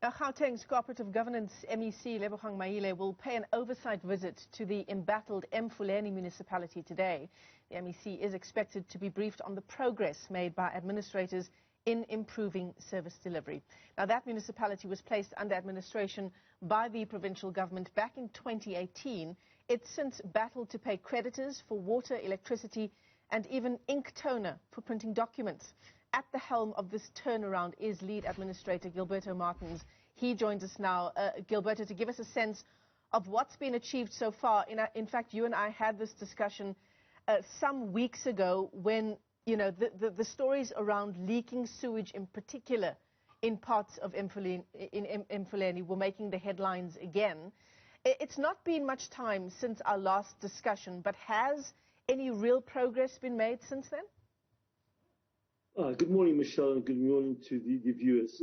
Gauteng's Cooperative Governance MEC Lebogang Maile will pay an oversight visit to the embattled Emfuleni Municipality today. The MEC is expected to be briefed on the progress made by administrators in improving service delivery. Now, that municipality was placed under administration by the provincial government back in 2018. It's since battled to pay creditors for water, electricity, and even ink toner for printing documents. At the helm of this turnaround is lead administrator Gilberto Martins. He joins us now, Gilberto, to give us a sense of what's been achieved so far. In fact, you and I had this discussion some weeks ago when, you know, the stories around leaking sewage in particular in parts of Emfuleni were making the headlines again. It's not been much time since our last discussion, but has any real progress been made since then? Good morning, Michelle, and good morning to the viewers.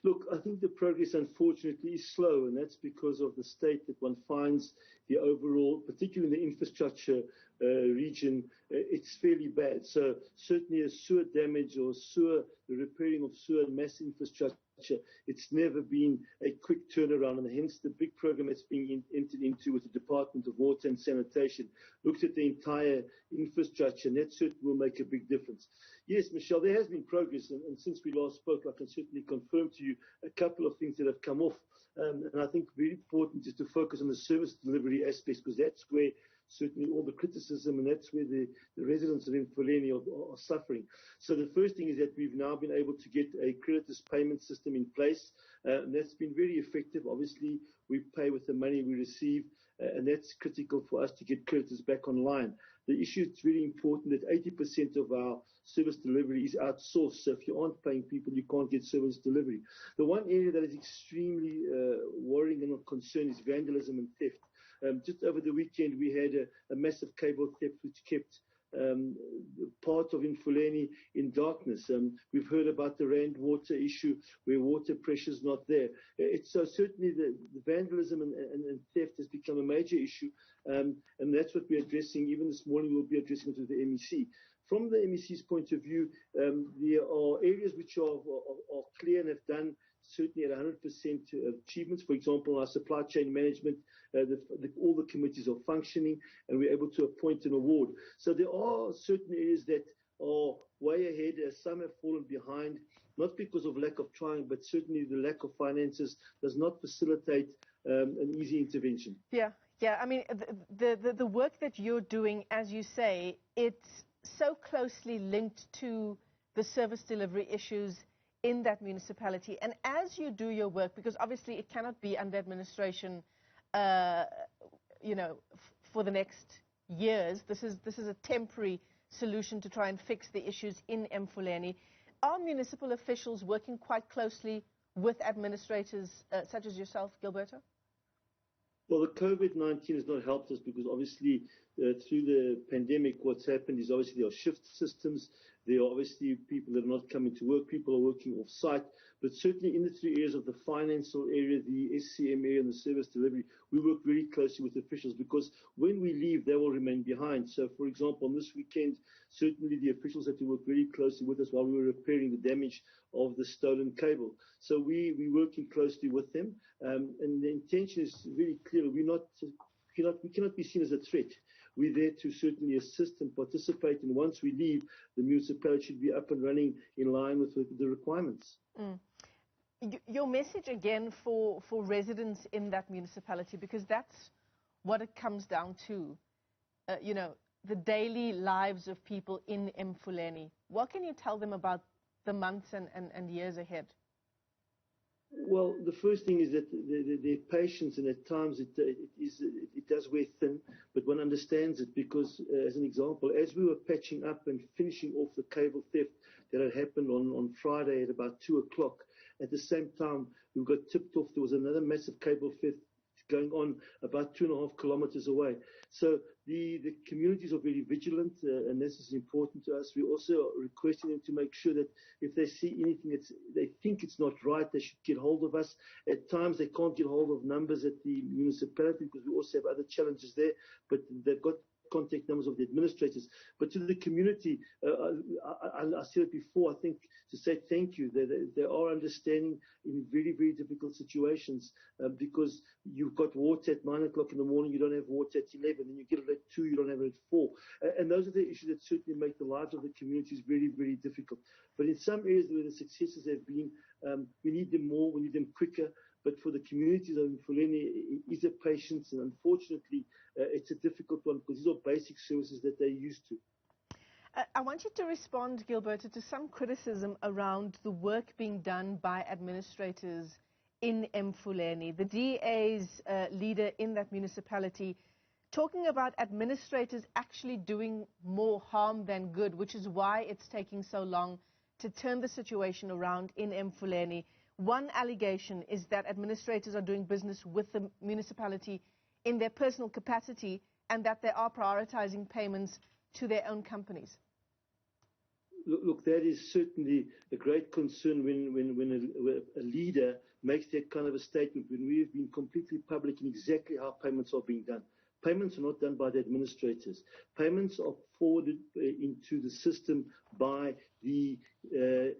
Look, I think the progress, unfortunately, is slow, and that's because of the state that one finds the overall, particularly in the infrastructure region, it's fairly bad. So certainly a sewer damage or the repairing of sewer and mass infrastructure, it's never been a quick turnaround, and hence the big program that's being entered into with the Department of Water and Sanitation looks at the entire infrastructure, and that certainly will make a big difference. Yes, Michelle, there has been progress, and since we last spoke, I can certainly confirm to you a couple of things that have come off, and I think very important is to focus on the service delivery aspects, because that's where certainly all the criticism, and that's where the residents of Emfuleni are suffering. So the first thing is that we've now been able to get a creditors payment system in place, and that's been very effective. Obviously, we pay with the money we receive, and that's critical for us to get creditors back online. The issue is really important that 80% of our service delivery is outsourced, so if you aren't paying people, you can't get service delivery. The one area that is extremely worrying and of concern is vandalism and theft. Just over the weekend, we had a massive cable theft which kept part of Emfuleni in darkness. We've heard about the Rand water issue where water pressure is not there. It's so certainly the vandalism and theft has become a major issue, and that's what we're addressing. Even this morning, we'll be addressing it with the MEC. From the MEC's point of view, there are areas which are clear and have done certainly at 100% achievements. For example, our supply chain management, all the committees are functioning, and we're able to appoint an award. So there are certain areas that are way ahead. Some have fallen behind, not because of lack of trying, but certainly the lack of finances does not facilitate an easy intervention. Yeah. I mean, the work that you're doing, as you say, it's so closely linked to the service delivery issues in that municipality. And as you do your work, because obviously it cannot be under administration, you know, for the next years. This is a temporary solution to try and fix the issues in Emfuleni. Are municipal officials working quite closely with administrators such as yourself, Gilberto? Well, the COVID-19 has not helped us because obviously through the pandemic, what's happened is obviously there are shift systems. There are obviously people that are not coming to work. People are working off-site. But certainly in the three areas of the financial area, the SCM area, and the service delivery, we work very closely with officials because when we leave, they will remain behind. So, for example, on this weekend, certainly the officials had to work very closely with us while we were repairing the damage of the stolen cable. So we're working closely with them. And the intention is very clear. We cannot be seen as a threat. We're there to certainly assist and participate, and once we leave, the municipality should be up and running in line with the requirements. Your message again for residents in that municipality, because that's what it comes down to, you know, the daily lives of people in Emfuleni. What can you tell them about the months and years ahead? Well, the first thing is that their patience, and at times it does wear thin, but one understands it because, as an example, as we were patching up and finishing off the cable theft that had happened on Friday at about 2 o'clock, at the same time we got tipped off there was another massive cable theft going on about 2.5 kilometers away. So the communities are very vigilant, and this is important to us. We also are requesting them to make sure that if they see anything that they think it's not right, they should get hold of us. At times they can't get hold of numbers at the municipality because we also have other challenges there, but they've got contact numbers of the administrators. But to the community, I said it before, I think to say thank you. They are understanding in very, very difficult situations because you've got water at 9 o'clock in the morning, you don't have water at 11, and you get it at 2, you don't have it at 4. And those are the issues that certainly make the lives of the communities very, very difficult. But in some areas where the successes have been, we need them more, we need them quicker. But for the communities of Emfuleni, it is a patience, and unfortunately, it's a difficult one because these are basic services that they're used to. I want you to respond, Gilberto, to some criticism around the work being done by administrators in Emfuleni. The DA's leader in that municipality talking about administrators actually doing more harm than good, which is why it's taking so long to turn the situation around in Emfuleni. One allegation is that administrators are doing business with the municipality in their personal capacity and that they are prioritizing payments to their own companies. Look, that is certainly a great concern when a leader makes that kind of a statement, when we have been completely public in exactly how payments are being done. Payments are not done by the administrators. Payments are forwarded into the system by the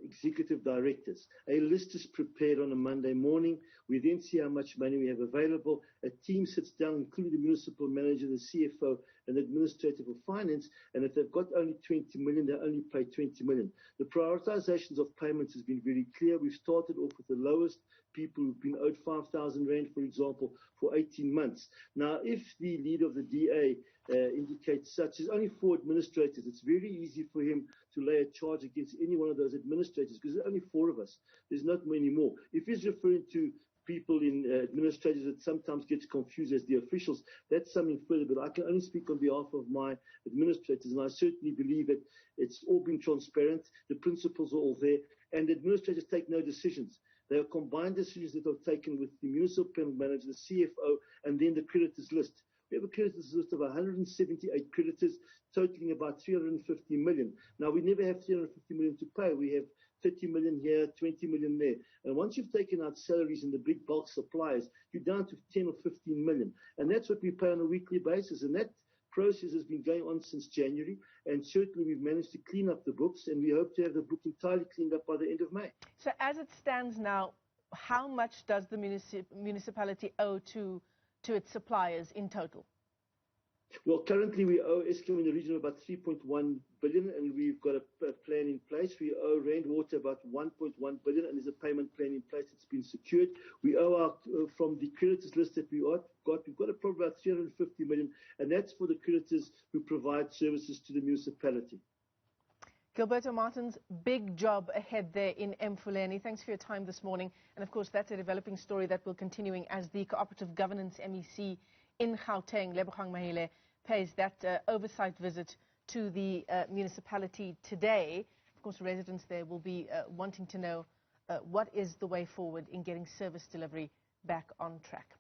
executive directors. A list is prepared on a Monday morning. We then see how much money we have available. A team sits down, including the municipal manager, the CFO, and the administrator for finance. And if they've got only 20 million, they only pay 20 million. The prioritizations of payments has been very clear. We've started off with the lowest people who've been owed 5,000 rand, for example, for 18 months. Now, if the leader of the DA indicates such, there's only 4 administrators. It's very easy for him to lay a charge against any one of those administrators because there's only 4 of us. There's not many more. If he's referring to people in administrators that sometimes gets confused as the officials, that's something further, but I can only speak on behalf of my administrators, and I certainly believe that it's all been transparent, the principles are all there, and the administrators take no decisions. They are combined decisions that are taken with the municipal manager, the CFO, and then the creditors list. We have a creditors list of 178 creditors, totaling about 350 million. Now, we never have 350 million to pay. We have 30 million here, 20 million there. And once you've taken out salaries and the big bulk suppliers, you're down to 10 or 15 million. And that's what we pay on a weekly basis. And that process has been going on since January. And certainly we've managed to clean up the books, and we hope to have the book entirely cleaned up by the end of May. So as it stands now, how much does the municipality owe to its suppliers in total? Well, currently we owe Eskom in the region of about 3.1 billion, and we've got a plan in place. We owe Rand Water about 1.1 billion, and there's a payment plan in place that's been secured. We owe from the creditors list that we've got a problem about 350 million, and that's for the creditors who provide services to the municipality. Gilberto Martins, big job ahead there in Emfuleni. Thanks for your time this morning. And of course, that's a developing story that will continuing as the Cooperative Governance MEC in Gauteng, Lebogang Maile, pays that oversight visit to the municipality today. Of course, residents there will be wanting to know what is the way forward in getting service delivery back on track.